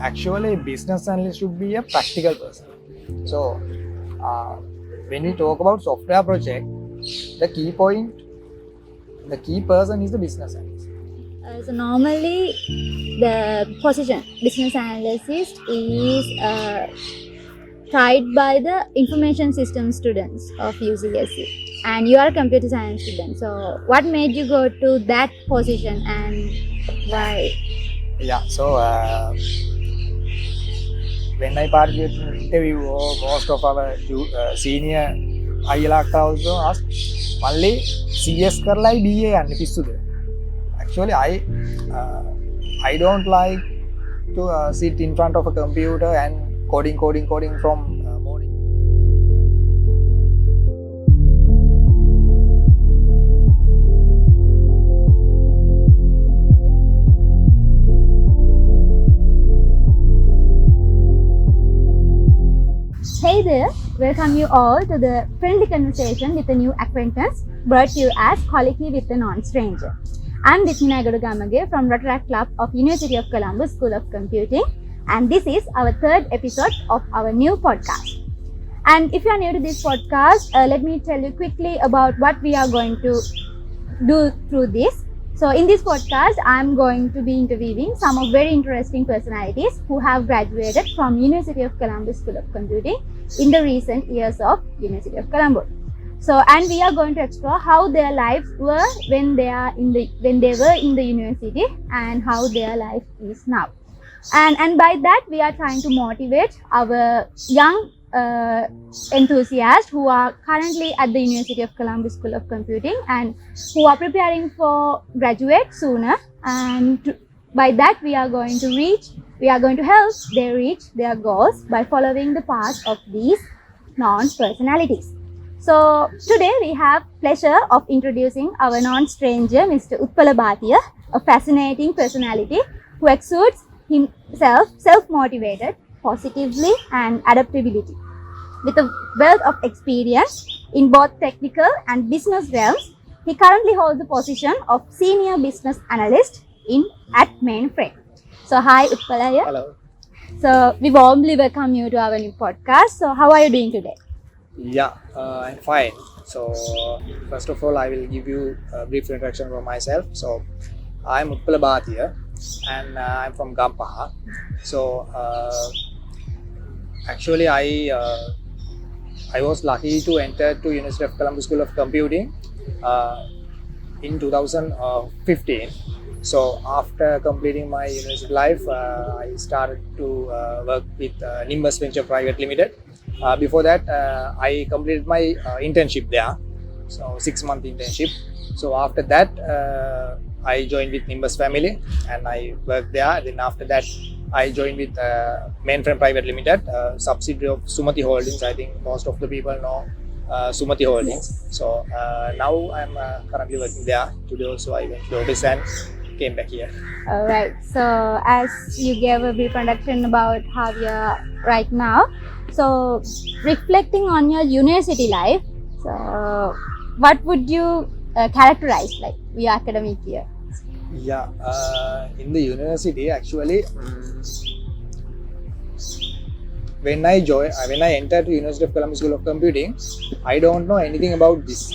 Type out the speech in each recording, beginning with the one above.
Actually, business analyst should be a practical person. So, when we talk about software project, the key person is the business analyst. So normally the position business analyst is tried by the information system students of UCSC, and you are a computer science student. So what made you go to that position and why? Yeah, so when I participated in the interview, most of our senior ILAK also asked, only CS karla BA and pissude. Actually, I don't like to sit in front of a computer and coding from morning. Hey there, welcome you all to the friendly conversation with a new acquaintance brought to you as Quality with a Non-Stranger. I'm Dithmeena Egodagamage from Rodrigo Club of University of Columbus School of Computing, and this is our third episode of our new podcast. And if you are new to this podcast, let me tell you quickly about what we are going to do through this. So in this podcast, I'm going to be interviewing some of very interesting personalities who have graduated from University of Columbus School of Computing in the recent years of University of Columbus. So, and we are going to explore how their lives were when they were in the university and how their life is now. And by that, we are trying to motivate our young enthusiasts who are currently at the University of Columbus School of Computing and who are preparing for graduate sooner. And by that, we are going to help them reach their goals by following the path of these non-personalities. So today we have pleasure of introducing our non-stranger, Mr. Uthpala Bhathiya, a fascinating personality who exudes himself self-motivated, positively and adaptability. With a wealth of experience in both technical and business realms, he currently holds the position of Senior Business Analyst at Mainframe. So hi Uthpala here. Hello. So we warmly welcome you to our new podcast. So how are you doing today? Yeah, I'm fine. So first of all, I will give you a brief introduction about myself. So I'm Uthpala Bhathiya and I'm from Gampaha. So actually, I was lucky to enter to University of Columbus School of Computing in 2015. So after completing my university life, I started to work with Nimbus Venture Private Limited. Before that, I completed my internship there, so 6-month internship. So after that, I joined with Nimbus family and I worked there. Then after that, I joined with Mainframe Private Limited, subsidiary of Sumati Holdings. I think most of the people know Sumati Holdings. So now I'm currently working there. Today also I went to the office and came back here. All right. So as you gave a brief introduction about how you are right now, so reflecting on your university life, so what would you characterize like your academic year? Yeah, in the university actually, when I entered to University of Columbus School of Computing, I don't know anything about this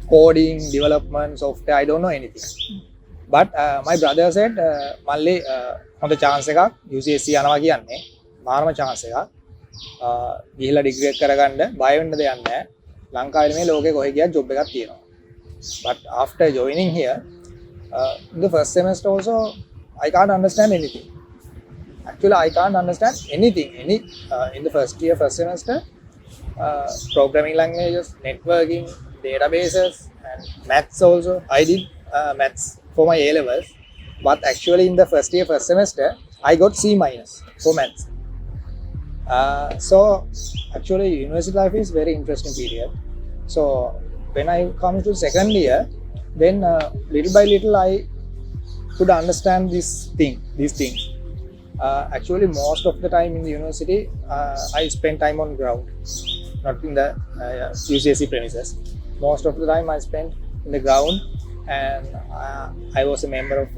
coding, development, software. I don't know anything. But my brother said, "Malli, honda chance ekak UCSC යනවා කියන්නේ මාරම chance එකක්. ගිහිලා degree එක කරගන්න බය වෙන්න දෙයක් නැහැ. ලංකාවේ මේ ලෝකේ කොහෙ ගියත් job එකක් තියෙනවා." But after joining here, in the first semester also, I can't understand anything. Actually, I can't understand anything. In the first semester, programming languages, networking, databases, and maths also. I did maths for my A-levels. But actually, in the first semester, I got C- for maths. So, actually, university life is very interesting period. So, when I come to second year, then little by little I could understand these things. Actually, most of the time in the university, I spend time on ground, not in the UCSC premises. Most of the time I spent in the ground, and I was a member of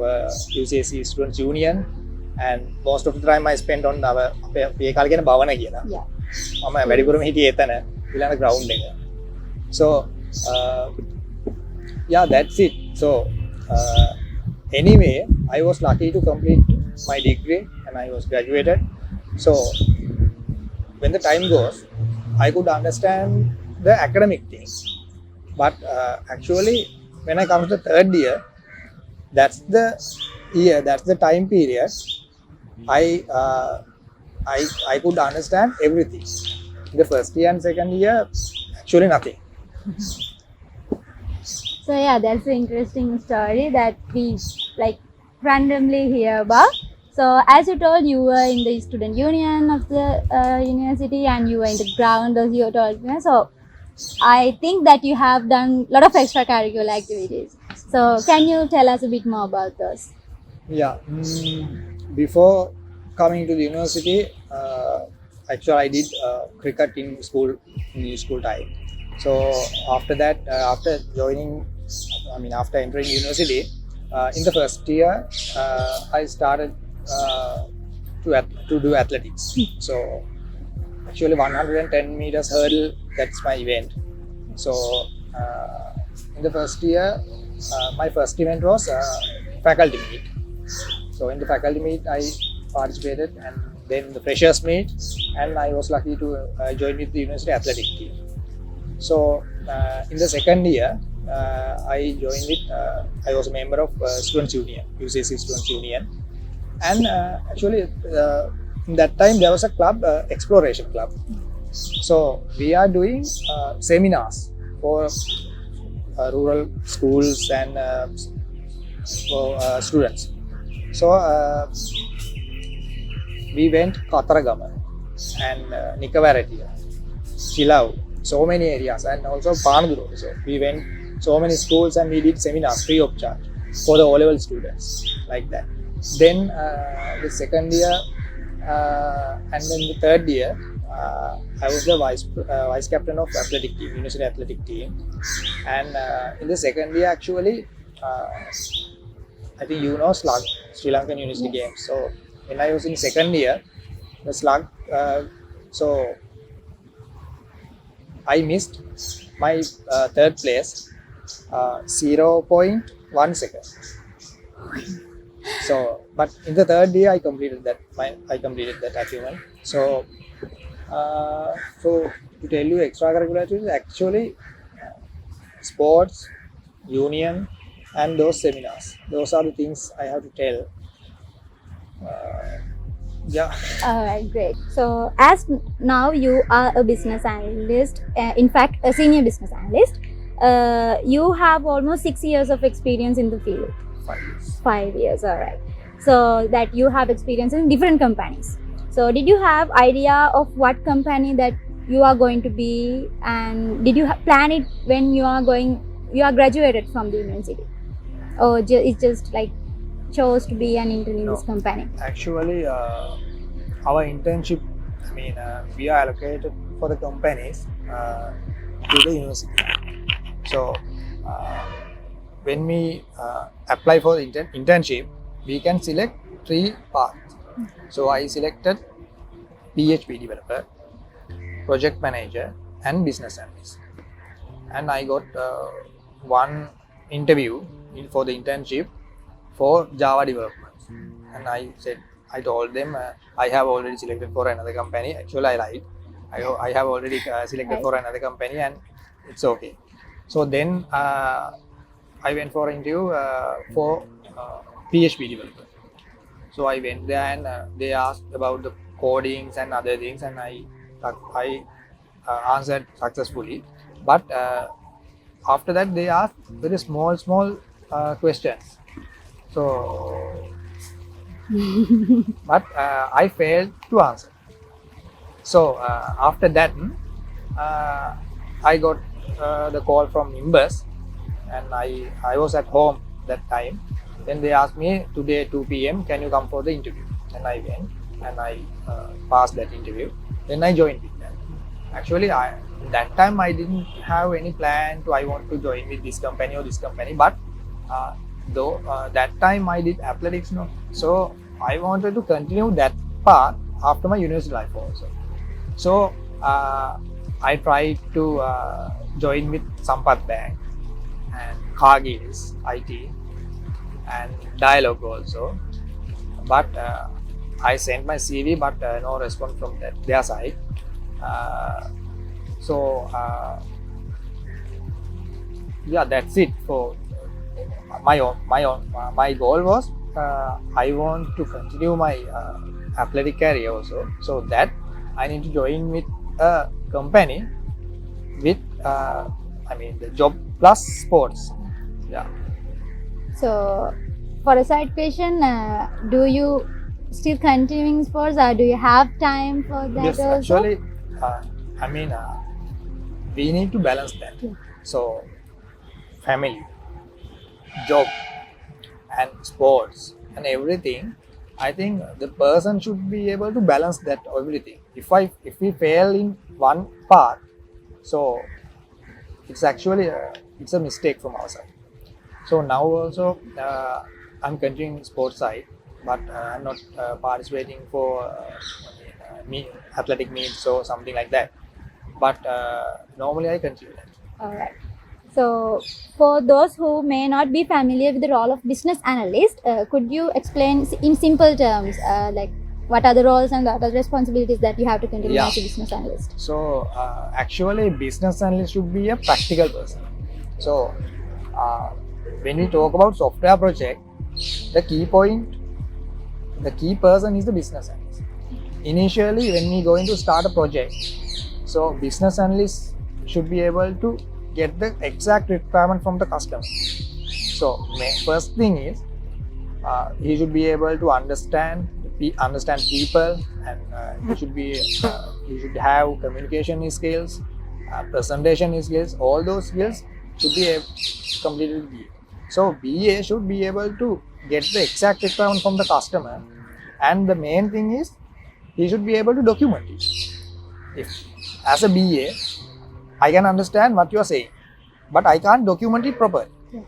UCSC Students Union, and most of the time I spent on our අපේ කාලේ කියන භවන කියලා. Yeah. මම වැඩිපුරම හිටියේ එතන ඊළඟ ground එක. So yeah, that's it. So anyway, I was lucky to complete my degree and I was graduated. So when the time goes, I could understand the academic things. But actually, when I come to the third year, that's the time period I could understand everything. In the first year and second year, actually nothing. So yeah, that's an interesting story that we like randomly hear about. So as you told, you were in the student union of the university and you were in the ground as you told me. So I think that you have done a lot of extracurricular activities. So can you tell us a bit more about those? Yeah. Before coming to the university, actually I did cricket in school time. So after that, after entering university, in the first year, I started to do athletics. So actually 110 meters hurdle, that's my event. So in the first year, my first event was faculty meet. So in the faculty meet, I participated, and then the freshers meet, and I was lucky to join with the university athletic team. So in the second year, I joined with, I was a member of Students Union, UCSC Students Union. And actually, in that time, there was a club, Exploration Club. So we are doing seminars for rural schools and for students. So we went Kataragama and Nikavaratia, Chilau, so many areas, and also Panaduro. So we went so many schools and we did seminars free of charge for the O-level students, like that. Then the second year and then the third year, I was the vice captain of athletic team, university athletic team. And in the second year, actually, I think you know Slug, Sri Lankan University Games. So when I was in second year, the Slug, so I missed my third place, 0.1 second. So, but in the third year, I completed that achievement. So, so to tell you extracurricular activities, actually, sports, union, and those seminars. Those are the things I have to tell. Yeah. Alright, great. So as now you are a business analyst, in fact a senior business analyst, you have almost 6 years of experience in the field. 5 years. 5 years, alright. So that you have experience in different companies. So did you have idea of what company that you are going to be, and did you plan it when you are graduated from the university, or it's just like chose to be an intern in this company? Actually, our internship, we are allocated for the companies to the university. So when we apply for the internship, we can select 3 paths. So I selected PHP developer, project manager, and business analyst. And I got one interview for the internship for Java development. And I told them I have already selected for another company. Actually, I lied. I have already selected for another company, and it's okay. So then I went for interview for PHP developer. So I went there, and they asked about the codings and other things, and I answered successfully. But after that, they asked very small questions. So, but I failed to answer. So after that, I got the call from Nimbus, and I was at home that time. Then they asked me, today 2 p.m. can you come for the interview? And I went, and I passed that interview. Then I joined with them. Actually, that time I didn't have any plan to I want to join with this company or this company. But though that time I did athletics, no. So I wanted to continue that path after my university life also. So I tried to join with Sampath Bank and Cargill's IT and Dialogue also. But I sent my CV, but no response from their side. So yeah, that's it for my goal was I want to continue my athletic career also. So that I need to join with a company with the job plus sports. Yeah. So, for a side question, do you still continuing sports, or do you have time for that Yes, also? actually, we need to balance that. Yeah. So, family, job, and sports, and everything. I think the person should be able to balance that everything. If we fail in one part, so it's actually it's a mistake from our side. So now also I'm continuing sports side, but I'm not participating for athletic meets or something like that. But normally I continue that. Alright. So, for those who may not be familiar with the role of business analyst, could you explain in simple terms, like what are the roles and what are the responsibilities that you have to continue Yeah. as a business analyst? So actually, business analyst should be a practical person. So when we talk about software project, the key person is the business analyst. Initially, when we going to start a project, so business analyst should be able to get the exact requirement from the customer. So first thing is he should be able to understand people, and he should have communication skills, presentation skills. All those skills should be completed with BA. So BA should be able to get the exact requirement from the customer, and the main thing is he should be able to document it. If as a BA, I can understand what you are saying, but I can't document it properly. Yeah.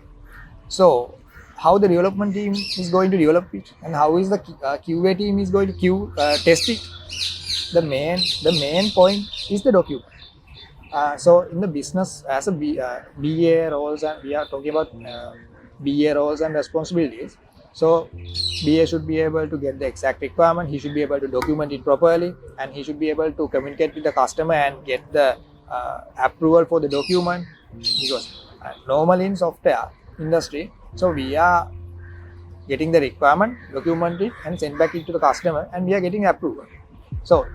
So how the development team is going to develop it, and how is the QA team is going to test it. The main point is the document. So in the business, as a BA roles, and we are talking about BA roles and responsibilities. So BA should be able to get the exact requirement. He should be able to document it properly, and he should be able to communicate with the customer and get the approval for the document. Because normally in software industry, so we are getting the requirement, document it, and send back it to the customer, and we are getting approval. So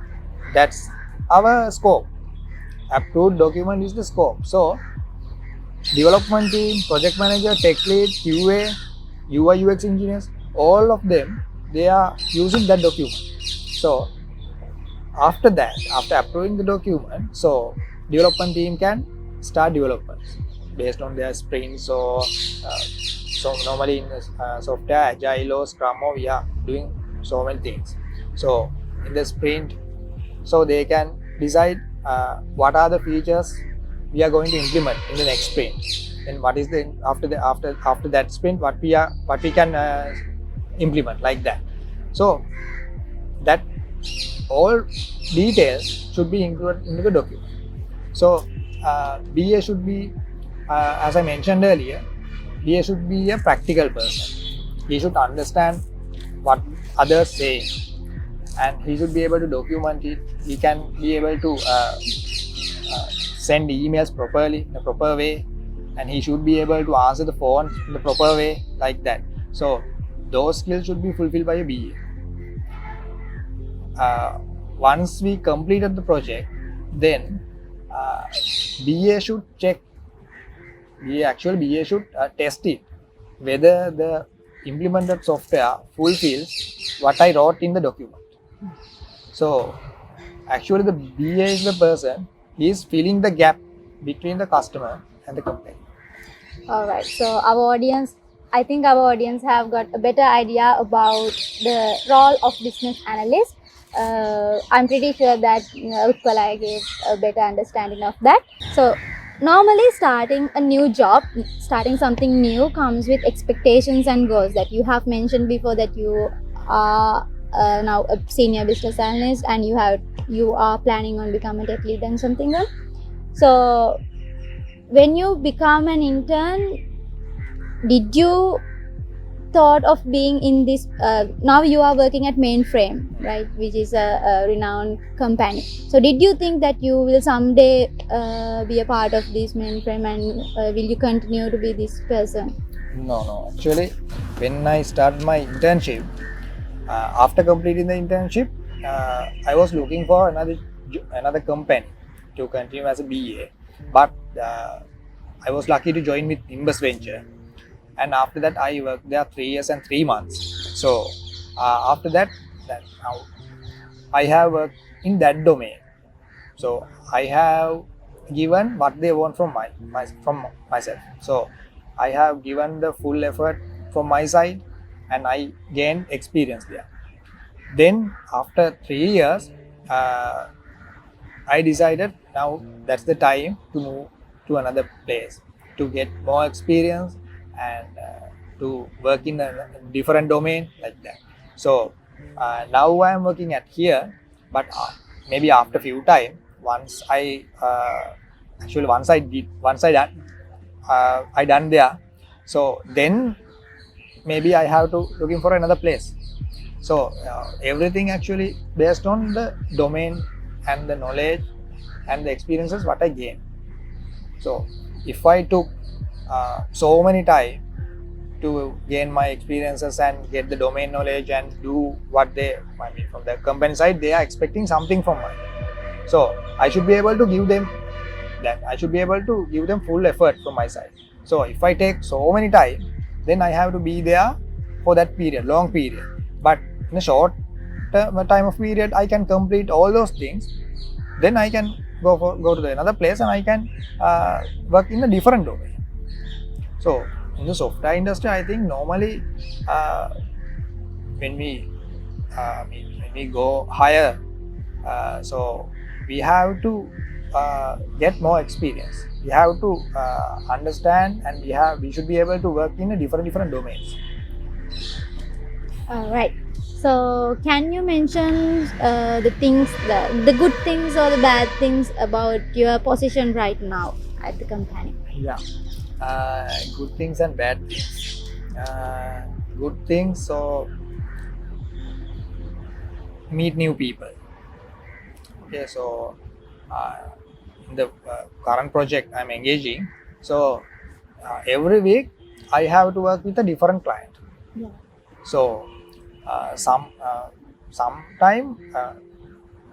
that's our scope. Approved document is the scope. So development team, project manager, tech lead, QA, UI UX engineers, all of them, they are using that document. So after that, after approving the document, so development team can start development based on their sprints. So normally in software, agile or scrum, we are doing so many things. So in the sprint, so they can decide what are the features we are going to implement in the next sprint, and what is the after that sprint what we can implement, like that. So that all details should be included into the document. So BA should be, as I mentioned earlier, BA should be a practical person. He should understand what others say, and he should be able to document it. He can be able to send emails properly in a proper way, and he should be able to answer the phone in the proper way, like that. So those skills should be fulfilled by a BA. Once we completed the project, then BA should check. BA should test it whether the implemented software fulfills what I wrote in the document. So actually the BA is the person, he is filling the gap between the customer and the company. Alright, so I think our audience have got a better idea about the role of business analyst. I'm pretty sure that Uthpala gave a better understanding of that. So normally starting a new job, starting something new comes with expectations and goals that you have mentioned before, that you are now a senior business analyst, and you are planning on becoming a tech lead and something else. So when you become an intern, did you thought of being in this now you are working at Mainframe, right, which is a renowned company. So did you think that you will someday be a part of this Mainframe, and will you continue to be this person? No. Actually, when I started my internship, after completing the internship, I was looking for another company to continue as a BA, but I was lucky to join with Nimbus Venture, and after that I worked there 3 years and 3 months. So after that, now I have worked in that domain. So I have given what they want from from myself. So I have given the full effort from my side, and I gained experience there. Then after 3 years, I decided now that's the time to move to another place to get more experience and to work in a different domain like that. So now I am working at here, but maybe after few time, once I actually I done there. So then maybe I have to looking for another place. So everything actually based on the domain and the knowledge and the experiences what I gain. So if I took so many time to gain my experiences and get the domain knowledge and do what from the company side, they are expecting something from me. So I should be able to give them that. I should be able to give them full effort from my side. So if I take so many time, then I have to be there for that period, long period. But in a short time of period, I can complete all those things. Then I can go to another place and I can work in a different domain. So in the software industry, I think normally when we go higher, so we have to get more experience. We have to understand, and we should be able to work in a different domains. All right. So can you mention the good things or the bad things about your position right now at the company? Yeah, good things and bad things. Good things, so meet new people. Okay, so in the current project I'm engaging, so every week I have to work with a different client. Yeah. So sometime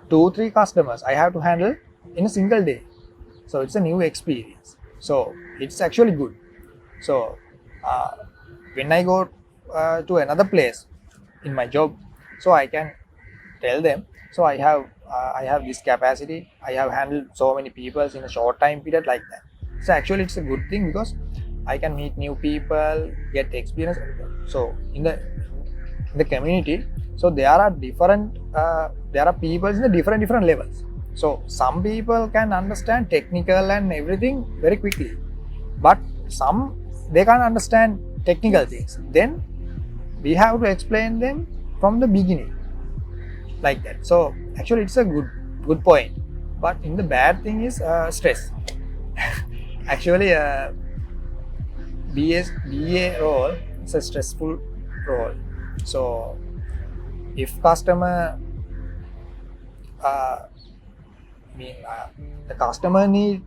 2-3 customers I have to handle in a single day. So it's a new experience. So it's actually good. So when I go to another place in my job, so I can tell them, so I have this capacity, I have handled so many people in a short time period like that. So actually it's a good thing because I can meet new people, get experience. So in the community, so there are people in the different levels. So some people can understand technical and everything very quickly, but some they can't understand technical things. Then we have to explain them from the beginning like that. So actually it's a good point. But in the bad thing is stress. Actually BA role is a stressful role. So if customer the customer need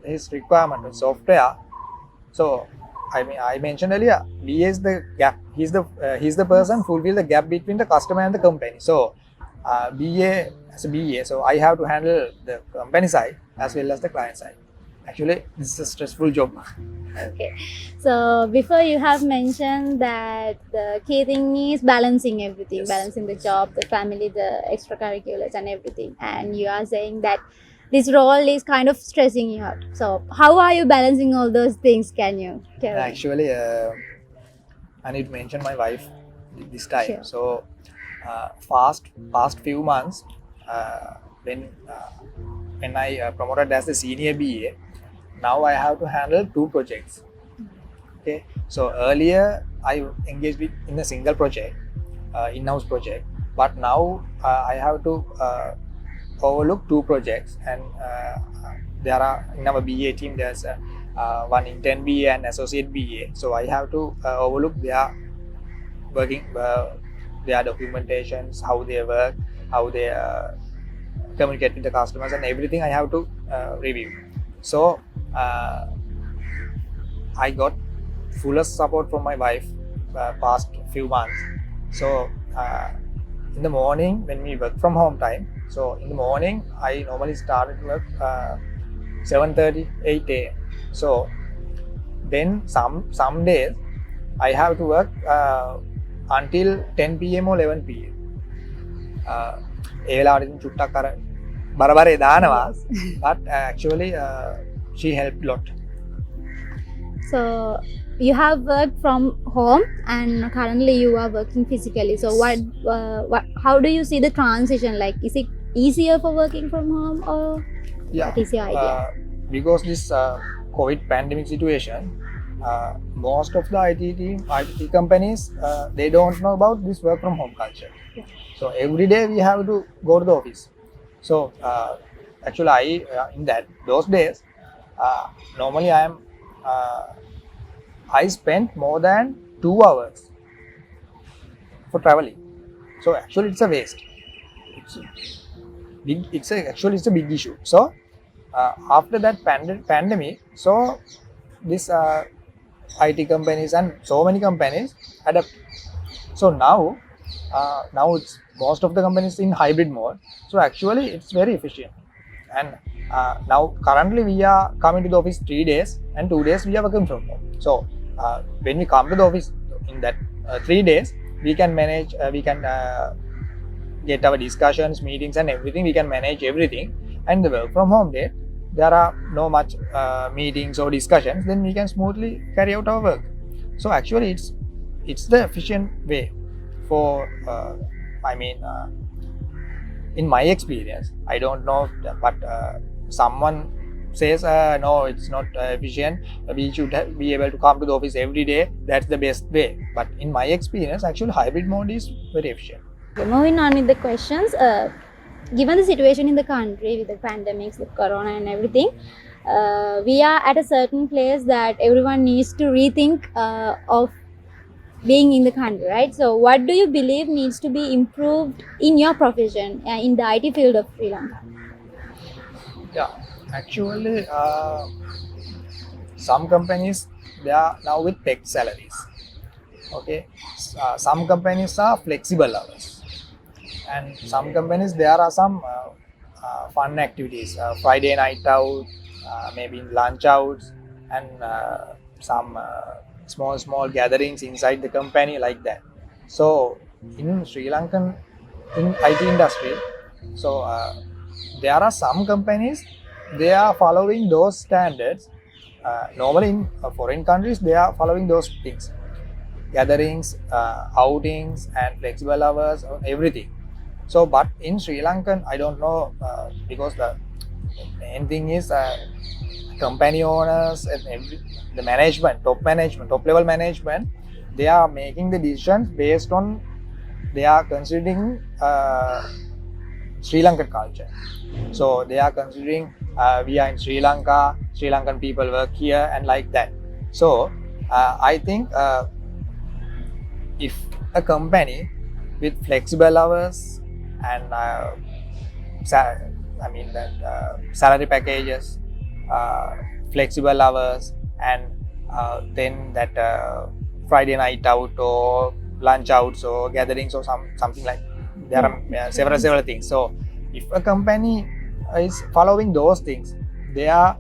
his requirement of software, so I mentioned earlier, BA is the gap. He's the person fulfill the gap between the customer and the company. So BA as a BA, so I have to handle the company side as well as the client side. Actually, this is a stressful job. Okay. So before you have mentioned that the key thing is balancing everything, Yes. balancing the job, the family, the extracurriculars and everything. And you are saying that this role is kind of stressing you out. So how are you balancing all those things? Can you tell me? Actually, I need to mention my wife this time. Sure. So past few months, when I promoted as the senior BA, now I have to handle 2 projects. Okay, so earlier I engaged in a single project. in-house project, but now I have to overlook 2 projects, and there are in our BA team there's one intern BA and associate BA, so I have to overlook their working, their documentations, how they work, how they communicate with the customers, and everything I have to review. So I got fullest support from my wife past few months. So in the morning when we work from home time, so in the morning I normally started work 7:30, 8 a.m. So then some days I have to work until 10 p.m. or 11 p.m. ඒ වෙලාවට ඉතින් චුට්ටක් අර බරබරේ දානවා, but actually she helped a lot. So you have worked from home and currently you are working physically. So how do you see the transition? Like, is it easier for working from home, or what is your idea? Because this COVID pandemic situation, most of the IT companies, they don't know about this work from home culture. So every day we have to go to the office. So actually in those days, normally I spent more than 2 hours for traveling. So actually it's a waste. It's a big issue. So after that pandemic, so this IT companies and so many companies adapt. So now it's most of the companies in hybrid mode. So actually it's very efficient. And now currently we are coming to the office 3 days and 2 days we are working from home. So when we come to the office in that 3 days, we can manage, we can get our discussions, meetings and everything, we can manage everything. And the work from home day, there are no much meetings or discussions, then we can smoothly carry out our work. So actually it's the efficient way for in my experience. I don't know, but someone says no, it's not efficient, we should be able to come to the office every day, that's the best way. But in my experience, actually hybrid mode is very efficient. Moving on with the questions, given the situation in the country with the pandemics, the corona and everything, we are at a certain place that everyone needs to rethink of being in the country, right? So what do you believe needs to be improved in your profession, in the IT field of Sri Lanka? Yeah, actually some companies, they are now with tech salaries. Okay, some companies are flexible hours, and some companies there are some fun activities, Friday night out, maybe lunch outs, and some small gatherings inside the company, like that. So in Sri Lankan in IT industry, so there are some companies, they are following those standards. Normally in foreign countries, they are following those things, gatherings, outings and flexible hours, everything. So but in Sri Lankan, I don't know, because the main thing is company owners and the management, top level management, they are making the decisions based on, they are considering Sri Lankan culture. So they are considering we are in Sri Lanka, Sri Lankan people work here, and like that. So I think if a company with flexible hours and salary packages, flexible hours, and then that Friday night out or lunch outs or gatherings or something like, there are several things. So if a company is following those things, they are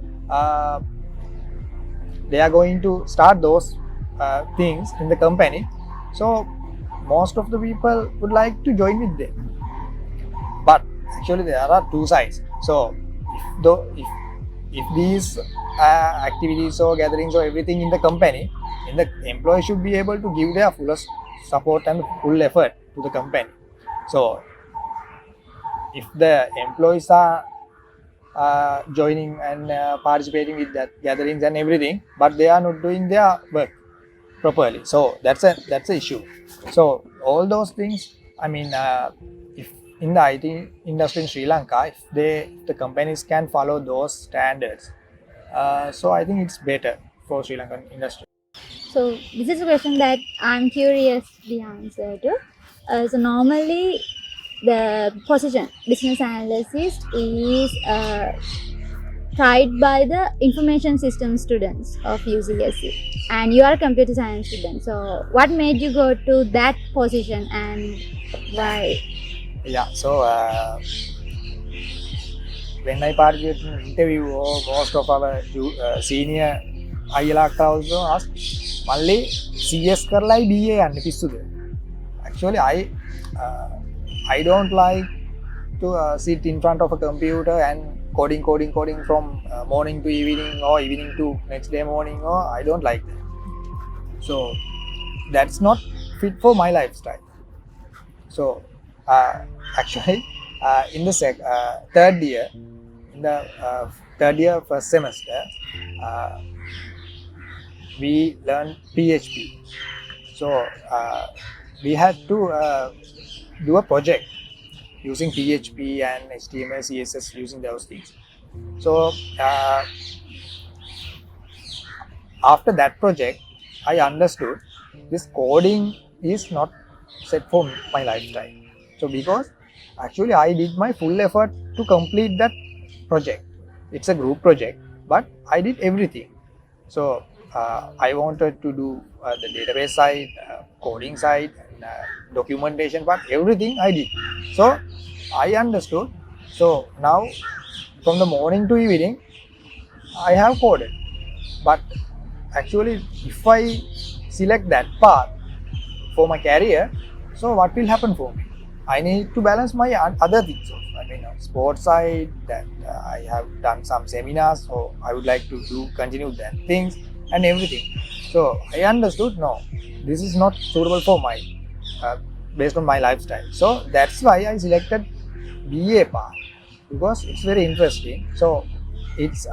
going to start those things in the company. So most of the people would like to join with them. But actually there are 2 sides. So if these activities or gatherings or everything in the company, the employee should be able to give their fullest support and full effort to the company. So if the employees are joining and participating with that gatherings and everything, but they are not doing their work properly, so that's a issue. So all those things, I mean, if in the IT industry in Sri Lanka, if the companies can follow those standards, so I think it's better for Sri Lankan industry. So this is a question that I'm curious the answer to. So normally the position business analyst is tried by the information system students of UCSC, and you are a computer science student. So what made you go to that position and why? Yeah, so when I participated in interview, most of our senior අයියලා also asked, "මල්ලි CS කරලායි BA යන්නේ පිස්සුද?" Actually, I don't like to sit in front of a computer and coding from morning to evening or evening to next day morning. Or I don't like that. So that's not fit for my lifestyle. So actually, in the third year, in the third year first semester, we learned PHP. So we had to do a project using PHP and HTML, CSS, using those things. So after that project, I understood this coding is not set for my lifestyle. So because actually I did my full effort to complete that project. It's a group project, but I did everything. So I wanted to do the database side, coding side, and documentation part, everything I did. So I understood. So now from the morning to evening, I have coded. But actually, if I select that path for my career, so what will happen for me? I need to balance my other things also. I mean, sports side, that I have done some seminars, so I would like to continue that things and everything. So I understood, no, this is not suitable for my based on my lifestyle. So that's why I selected BA path, because it's very interesting. So it's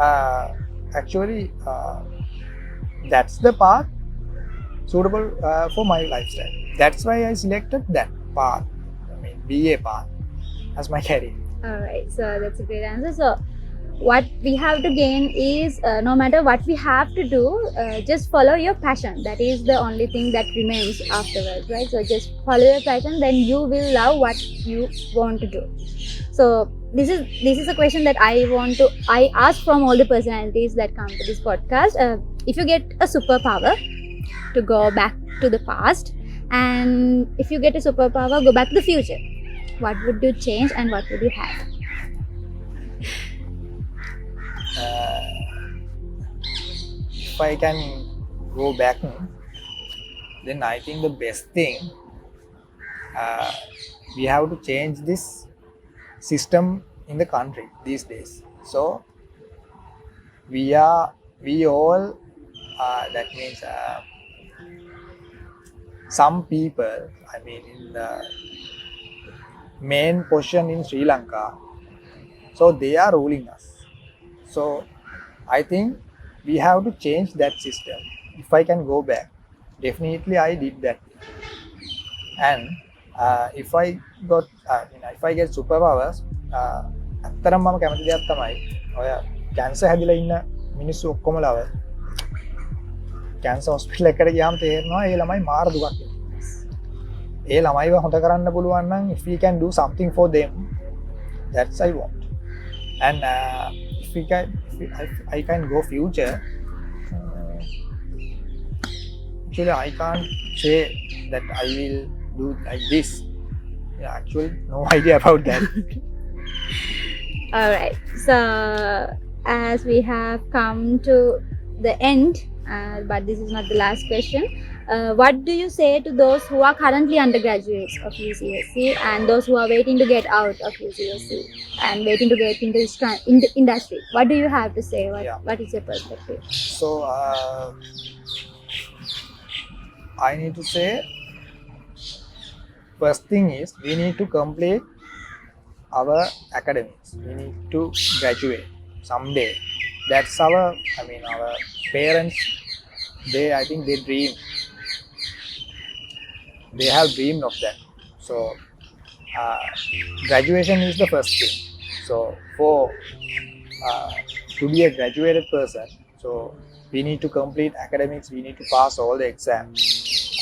actually that's the path suitable for my lifestyle. That's why I selected that path, I mean BA path, as my career. All right, so that's a great answer. So what we have to gain is no matter what we have to do, just follow your passion. That is the only thing that remains afterwards, right? So just follow your passion, then you will love what you want to do. So this is a question that I ask from all the personalities that come to this podcast. If you get a superpower to go back to the past, and if you get a superpower go back to the future, what would you change and what would you have? If I can go back, then I think the best thing, we have to change this system in the country these days. So we all, that means some people, I mean in the main position in Sri Lanka, so they are ruling us. So I think we have to change that system. If I can go back, definitely I did that. And if I get superpowers, ඇත්තටම මම කැමති දෙයක් තමයි ඔය cancer හැදිලා ඉන්න මිනිස්සු ඔක්කොම ලව කැන්සර් හොස්පිටල් එකකට ගියාම තේරෙනවා ඒ ළමයි මාර දුකක් ඉන්නේ. ඒ ළමයිව හොඳ කරන්න පුළුවන් නම් if we can do something for them, that's I want. And if I can go future, actually I can't say that I will do like this. Yeah, actually no idea about that. All right, so as we have come to the end, but this is not the last question, what do you say to those who are currently undergraduates of UCSC and those who are waiting to get out of UCSC and waiting to get into the industry? What do you have to say? What is your perspective? So I need to say, first thing is we need to complete our academics. We need to graduate someday. That's our parents, I think they dream. they have dreamed of that. So graduation is the first thing. So for to be a graduated person, so we need to complete academics, we need to pass all the exams.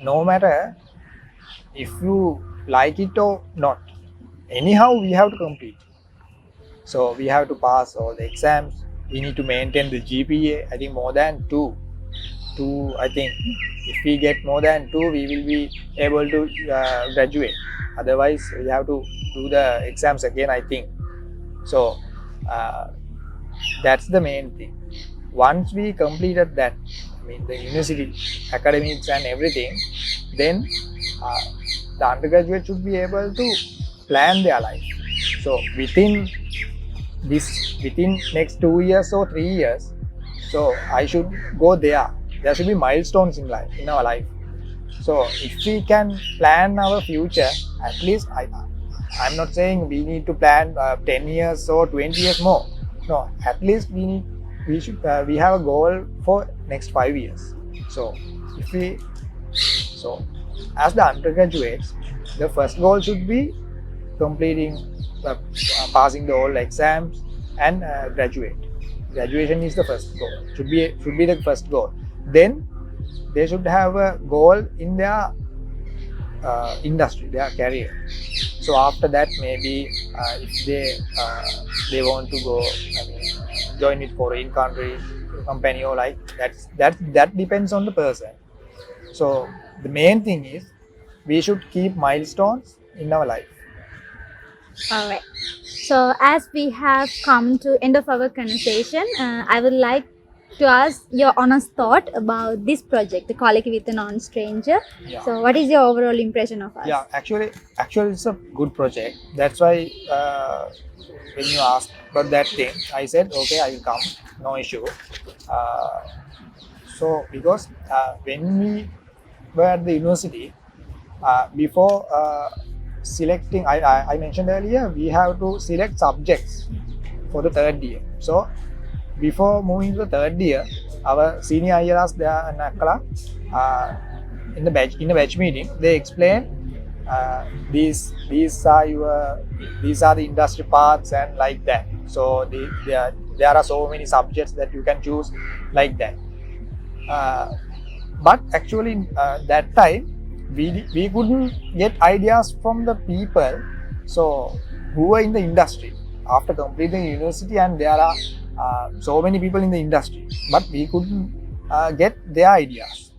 No matter if you like it or not, anyhow we have to complete. So we have to pass all the exams. We need to maintain the GPA. I think more than two. I think if we get more than 2, we will be able to graduate. Otherwise, we have to do the exams again, I think. So that's the main thing. Once we completed that, I mean the university, academics and everything, then the undergraduate should be able to plan their life. So within next 2 years or 3 years, so I should go there. There should be milestones in life, in our life. So if we can plan our future, at least I'm not saying we need to plan 10 years or 20 years more. No, at least we have a goal for next 5 years. So as the undergraduates, the first goal should be completing, passing the all exams and graduate. Graduation is the first goal. Should be the first goal. Then they should have a goal in their industry, their career. So after that, maybe if they want to go, I mean, join with foreign company or like that depends on the person. So the main thing is we should keep milestones in our life. All right. So as we have come to end of our conversation, I would like to ask your honest thought about this project, the Colloquy with a Non-Stranger. Yeah. So what is your overall impression of us? Yeah, actually it's a good project. That's why when you asked about that thing, I said okay, I will come, no issue. So because when we were at the university, before selecting, I mentioned earlier, we have to select subjects for the third year. So before moving to the third year, our senior IRs there in the batch meeting, they explain these are the industry paths and like that. So there are so many subjects that you can choose like that. But actually that time we couldn't get ideas from the people who were in the industry after completing university, and there are so many people in the industry, but we couldn't get their ideas.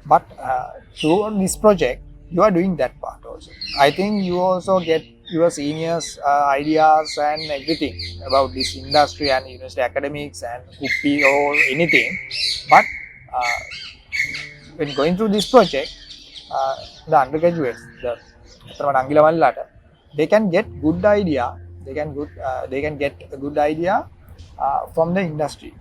But through this project, you are doing that part also. I think you also get your seniors' ideas and everything about this industry and university academics and UPI or anything. But when going through this project, the undergraduates, they can get good idea. They can get a good idea from the industry,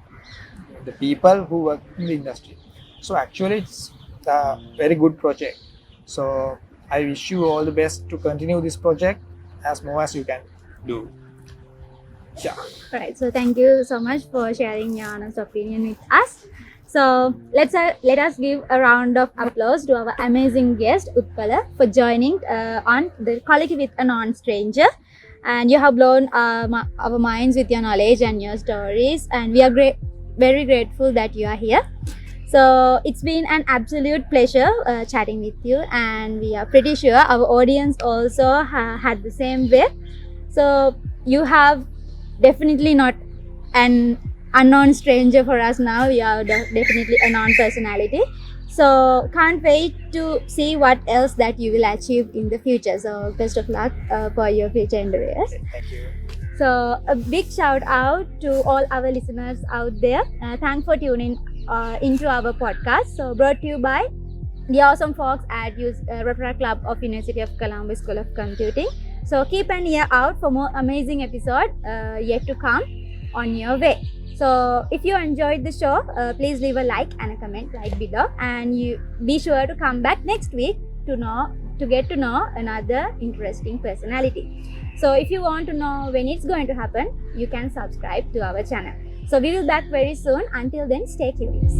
the people who work in the industry. So actually, it's a very good project. So I wish you all the best to continue this project as more as you can do. Yeah. Right. So thank you so much for sharing your honest opinion with us. So let us give a round of applause to our amazing guest Uthpala for joining on the Colloquy with a Non-Stranger. And you have blown our minds with your knowledge and your stories, and we are very grateful that you are here. So it's been an absolute pleasure chatting with you, and we are pretty sure our audience also had the same way. So you have definitely not an unknown stranger for us now. We are definitely a non-personality. So can't wait to see what else that you will achieve in the future. So best of luck for your future endeavors. Thank you. So a big shout out to all our listeners out there. Thanks for tuning into our podcast. So brought to you by the awesome folks at Rotary Club of University of Colombo School of Computing. So keep an ear out for more amazing episodes yet to come on your way. So if you enjoyed the show, please leave a like and a comment right below, and you be sure to come back next week to get to know another interesting personality. So if you want to know when it's going to happen, you can subscribe to our channel. So we will be back very soon. Until then, stay curious.